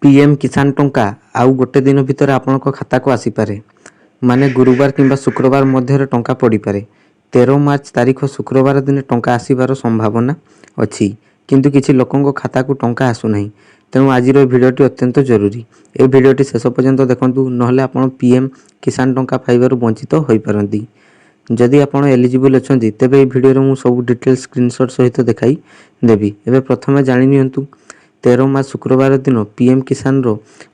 PM किसान टंका आउ गोटे दिन भितर आपनक खाता को आसी पारे माने गुरुवार किंबा शुक्रवार मध्य टंका पड़ी पारे। 13 मार्च तारीख शुक्रवार दिन टंका आसीबार संभावना अच्छी किंतु किछि लोकंक खाता को टंका आसु नहीं। तेणु आज भिडियोटी अत्यंत जरूरी। ए भिडियोटी शेष पर्यंत देखंतु नहले आपण पीएम किसान टंका पाइबार वंचित होई पारंती। जदि आपण एलिजिबल अछंती तेबे ए भिडियो मु सब डिटेल स्क्रीनशॉट सहित देखाई देबी। एबे प्रथमे जानि नियंतु 13 मार्च शुक्रवार दिन पीएम किसान रो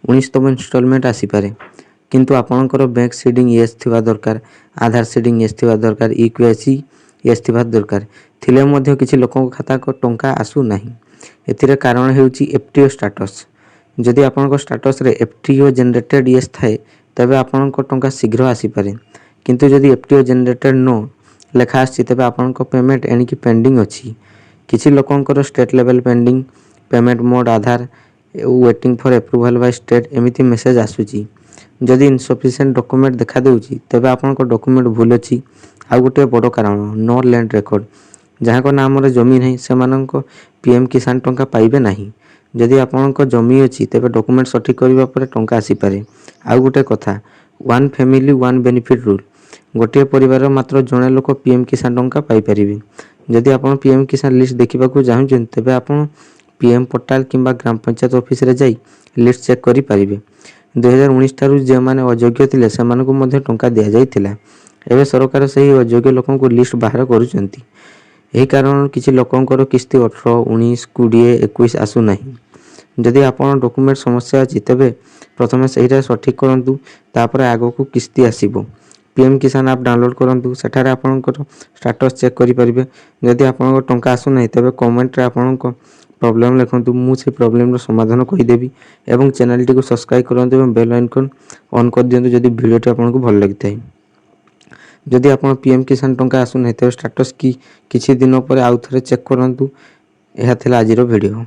19तम इंस्टॉलमेंट आसी पारे किंतु आपणकर बैंक सीडिंग येस थिबा दरकार, आधार सीडिंग येस थिबा दरकार, इक्यूआईसी येस थिबा दरकार थिले मध्य किछि लोकंक खाता को टंका आसु नाही। एथिरे कारण हेउची एफटीओ स्टेटस। जदि आपणक स्टेटस रे एफटीओ जनरेटेड येस थाए तबे आपणक टंका शीघ्र आसी पारे किंतु जदि एफटीओ जनरेटेड नो लेखा आछि तबे आपणक पेमेंट एनिकी पेंडिंग अछि। किछि लोकंकर state level pending, payment mode Aadhaar waiting for approval by state एमिति मेसेज आसुची। जदि इनसफिशिएंट डॉक्यूमेंट देखा देउची तबे आपनक डॉक्यूमेंट भूल अछि। आ गोटे बड़ कारण नो लैंड रिकॉर्ड, जहाँ को नाम रे जमी नहीं सेमानक पीएम किसान टंका पाइबे नहीं। जदि आपनक जमी अछि तबे डॉक्यूमेंट सठिक करिवा परे टंका आसी पारे। आ गोटे कथा one family one benefit rule, गोटे परिवार मात्र जणे लोक पीएम किसान टंका पाई परिबे। जदि आपण पीएम किसान लिस्ट देखिबा को चाहूछन तबे आपण पीएम पोर्टाल किंबा ग्राम पंचायत ऑफिस रे जाई लिस्ट चेक करि परिबे। 2019 ठारू जे माने अयोग्य थिले सेमानकु मध्ये टंका दिया जाइतिला। एबे सरकार सही अयोग्य लोकन को लिस्ट बाहर करूचंती। एही कारण किछि लोकंकर किस्ती 18, 19, 20, 21 आसु नाही। जदि आपण डॉक्यूमेंट समस्या अछि तबे प्रथमे सहीरा सठिक करंतु, तापर आगो को किस्ती आसीबो। पीएम किसान ऐप डाउनलोड करंतु, सेठारे आपनकर स्टेटस चेक करि परिबे। जदि आपनकर टंका आसु नाही तबे कमेंट रे आपनकर प्रॉब्लम लिखंतु, मु से प्रॉब्लम रो समाधान कहि देबी। एवं चैनल टी को सब्सक्राइब करंतु एवं बेल आइकन ऑन कर दियंतु जदि वीडियोटी आपनको भल लागिथाय। जदि आपण पीएम किसान टंका आसु नाही तबे स्टेटस की किछि दिन पर आउ थरे चेक करंतु। एहा थिला आजिरो वीडियो।